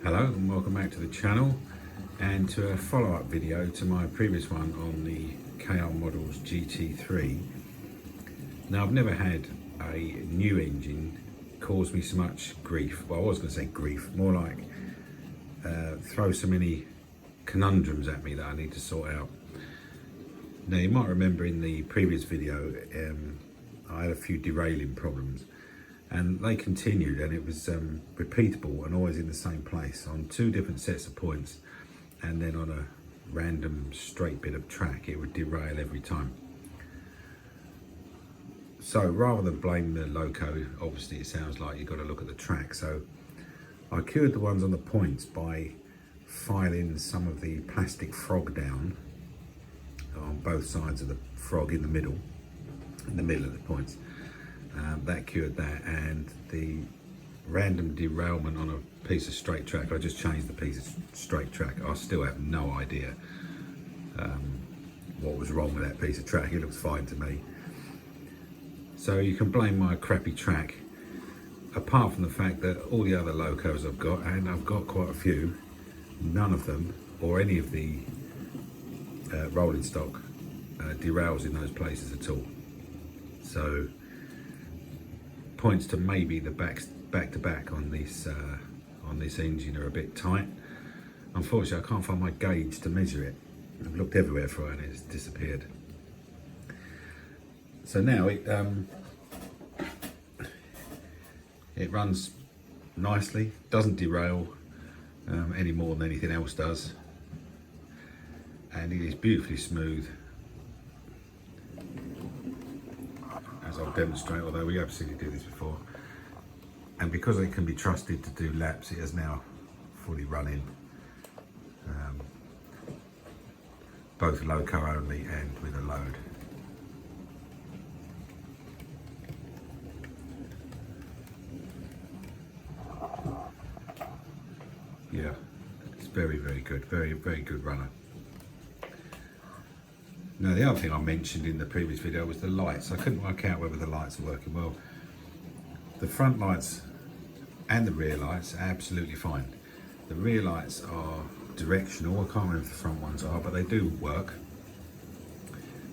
Hello and welcome back to the channel and to a follow-up video to my previous one on the KR Models GT3. Now I've never had a new engine cause me so much grief. Well, I was going to say grief, more like throw so many conundrums at me that I need to sort out. Now you might remember in the previous video I had a few derailing problems, and they continued, and it was repeatable and always in the same place on two different sets of points, and then on a random straight bit of track it would derail every time. So rather than blame the loco, obviously it sounds like you've got to look at the track. So I cured the ones on the points by filing some of the plastic frog down on both sides of the frog in the middle of the points. That cured that, and the random derailment on a piece of straight track, I just changed the piece of straight track. I still have no idea what was wrong with that piece of track. It looks fine to me. So you can blame my crappy track, apart from the fact that all the other locos I've got, and I've got quite a few, none of them or any of the rolling stock derails in those places at all. So points to maybe the back to back on this engine are a bit tight. Unfortunately, I can't find my gauge to measure it. I've looked everywhere for it and it's disappeared. So now it runs nicely, doesn't derail any more than anything else does, and it is beautifully smooth, as I'll demonstrate, although we absolutely did this before. And because it can be trusted to do laps, it is now fully running, both loco only and with a load. Yeah, it's very, very good, very, very good runner. Now the other thing I mentioned in the previous video was the lights. I couldn't work out whether the lights are working well. The front lights and the rear lights are absolutely fine. The rear lights are directional. I can't remember if the front ones are, but they do work.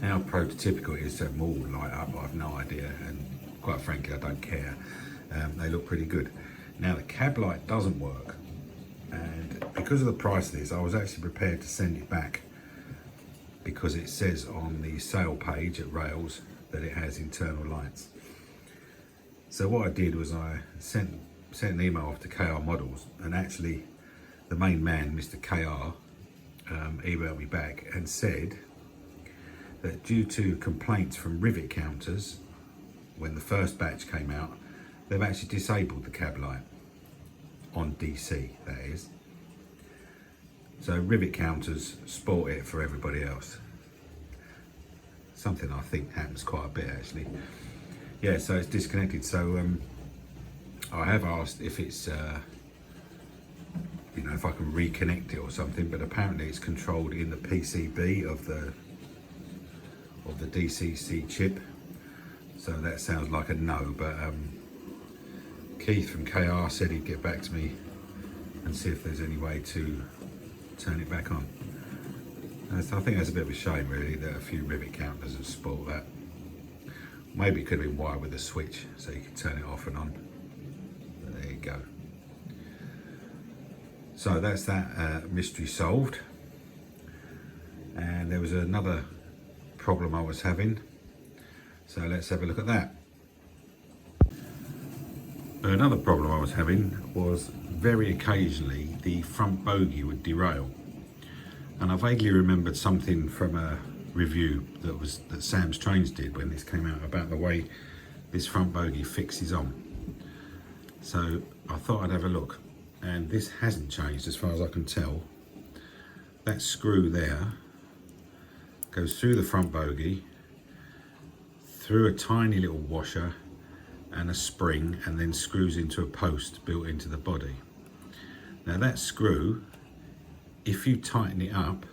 How prototypical it is to have them all light up, I have no idea, and quite frankly I don't care. They look pretty good. Now the cab light doesn't work, and because of the price of this, I was actually prepared to send it back, because it says on the sale page at Rails that it has internal lights. So what I did was I sent an email off to KR Models, and actually the main man, Mr. KR, emailed me back and said that due to complaints from rivet counters when the first batch came out, they've actually disabled the cab light on DC, that is. So rivet counters sport it for everybody else. Something I think happens quite a bit actually. Yeah, so it's disconnected. So I have asked if it's, you know, if I can reconnect it or something, but apparently it's controlled in the PCB of the DCC chip. So that sounds like a no, but Keith from KR said he'd get back to me and see if there's any way to turn it back on. I think that's a bit of a shame really, that a few rivet counters have spoiled that. Maybe it could have been wired with a switch so you could turn it off and on. But there you go. So that's that mystery solved. And there was another problem I was having, so let's have a look at that. Another problem I was having was very occasionally the front bogey would derail, and I vaguely remembered something from a review that Sam's Trains did when this came out about the way this front bogey fixes on. So I thought I'd have a look, and this hasn't changed as far as I can tell. That screw there goes through the front bogey, through a tiny little washer and a spring, and then screws into a post built into the body. Now that screw, if you tighten it up,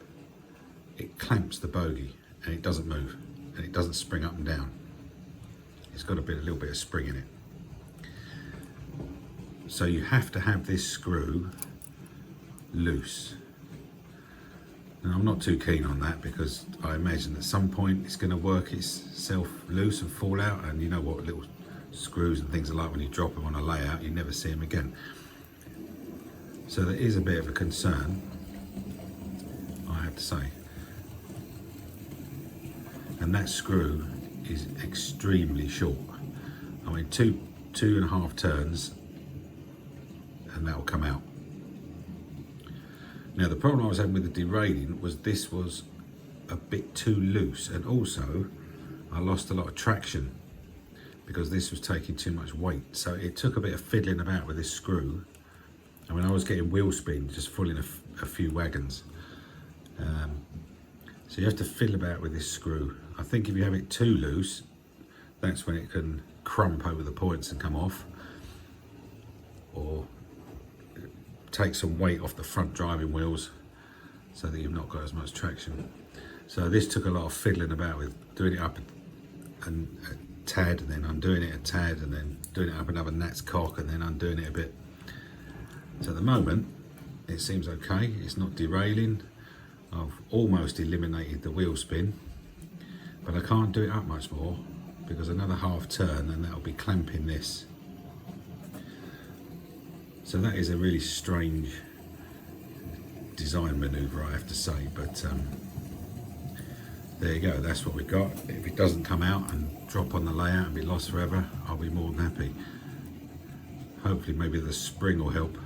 it clamps the bogey and it doesn't move, and it doesn't spring up and down. It's got a little bit of spring in it. So you have to have this screw loose. And I'm not too keen on that, because I imagine at some point it's going to work itself loose and fall out, and you know what little screws and things are like when you drop them on a layout, you never see them again. So there is a bit of a concern, I have to say. And that screw is extremely short. I mean, two and a half turns and that will come out. Now the problem I was having with the derailing was this was a bit too loose, and also I lost a lot of traction because this was taking too much weight. So it took a bit of fiddling about with this screw. I mean, I was getting wheel spin just fooling a few wagons. So you have to fiddle about with this screw. I think if you have it too loose, that's when it can crump over the points and come off, or take some weight off the front driving wheels so that you've not got as much traction. So this took a lot of fiddling about with doing it up and a tad, and then undoing it a tad, and then doing it up another gnat's cock, and then undoing it a bit. So at the moment it seems okay, it's not derailing. I've almost eliminated the wheel spin, but I can't do it up much more because another half turn and that'll be clamping this. So that is a really strange design manoeuvre, I have to say, but there you go, that's what we got. If it doesn't come out and drop on the layout and be lost forever, I'll be more than happy. Hopefully maybe the spring will help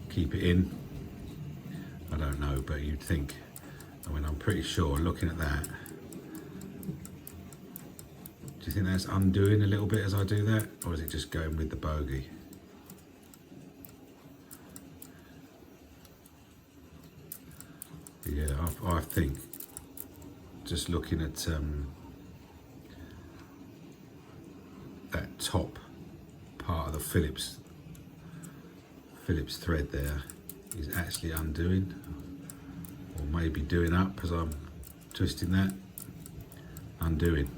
keep it in. I don't know, but you'd think, I mean, I'm pretty sure looking at that. Do you think that's undoing a little bit as I do that, or is it just going with the bogey? Yeah, I think just looking at that top part of the Phillips thread there is actually undoing, or maybe doing up as I'm twisting that, undoing.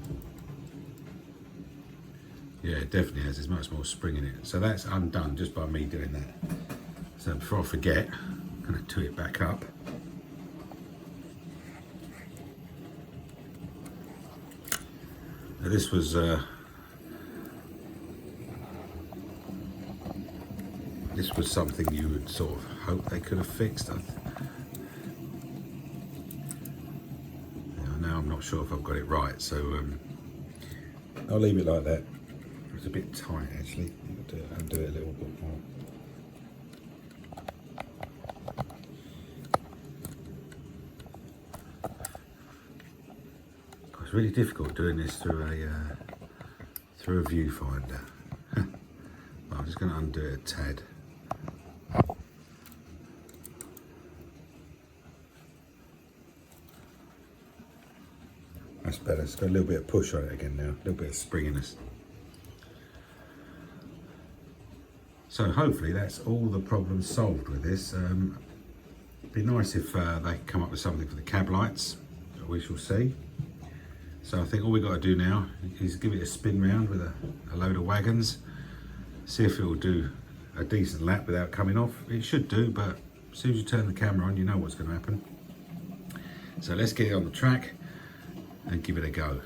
Yeah, it definitely has. There's much more spring in it. So that's undone just by me doing that. So before I forget, I'm going to do it back up. Now this was something you would sort of hope they could have fixed. Now I'm not sure if I've got it right, so I'll leave it like that. It's a bit tight actually. I'll do it a little bit more. It's really difficult doing this through a viewfinder. I'm just going to undo it a tad. That's better. It's got a little bit of push on it again now, a little bit of springiness. So hopefully that's all the problems solved with this. It'd be nice if they could come up with something for the cab lights. We shall see. So I think all we've got to do now is give it a spin round with a load of wagons, see if it will do a decent lap without coming off. It should do, but as soon as you turn the camera on, you know what's going to happen. So let's get it on the track and give it a go.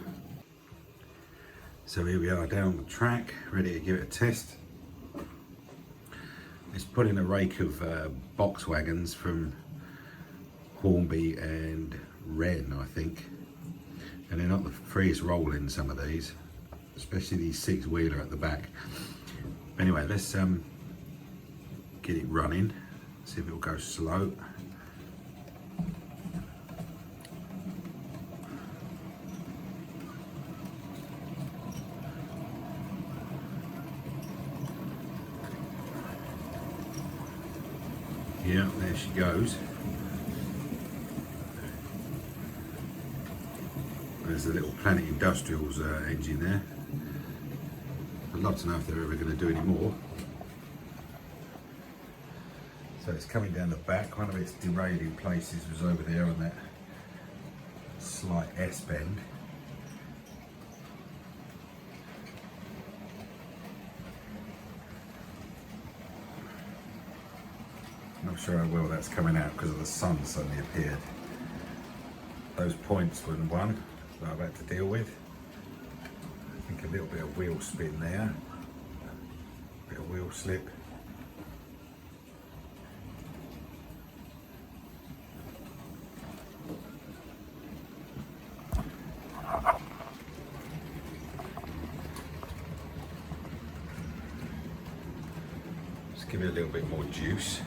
So here we are down the track, ready to give it a test. It's put in a rake of box wagons from Hornby and Wren, I think. And they're not the freest rolling, some of these, especially these 6-wheeler at the back. Anyway, let's get it running, see if it'll go slow. Yeah, there she goes. There's the little Planet Industrials engine there. I'd love to know if they're ever going to do any more. So it's coming down the back. One of its derailing places was over there on that slight S-bend. Not sure how well that's coming out because of the sun suddenly appeared. Those points were one that I've had to deal with. I think a little bit of wheel spin there, a bit of wheel slip. Just give it a little bit more juice.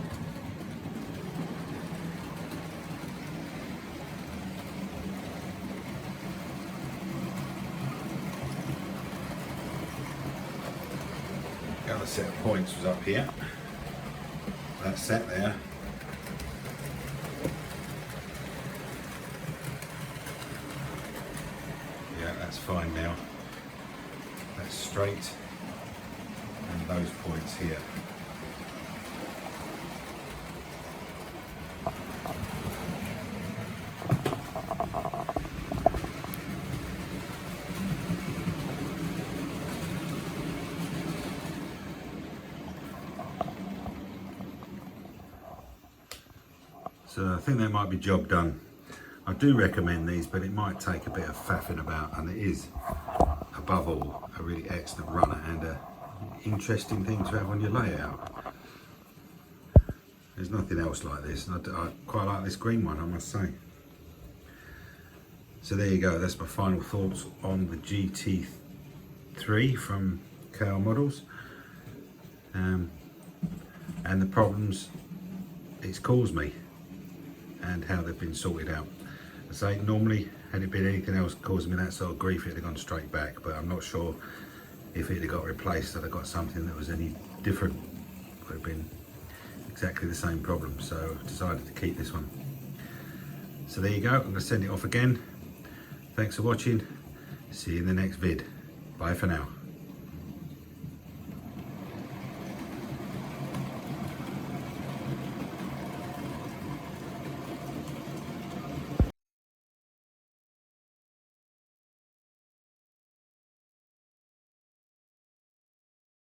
The other set of points was up here. That's set there. Yeah, that's fine now. That's straight. And those points here. So I think that might be job done. I do recommend these, but it might take a bit of faffing about, and it is, above all, a really excellent runner and an interesting thing to have on your layout. There's nothing else like this, and I quite like this green one, I must say. So there you go, that's my final thoughts on the GT3 from KR Models, and the problems it's caused me and how they've been sorted out. I say, normally, had it been anything else causing me that sort of grief, it'd have gone straight back, but I'm not sure if it had got replaced, that I got something that was any different. It would have been exactly the same problem, so I decided to keep this one. So there you go, I'm going to send it off again. Thanks for watching, see you in the next vid. Bye for now.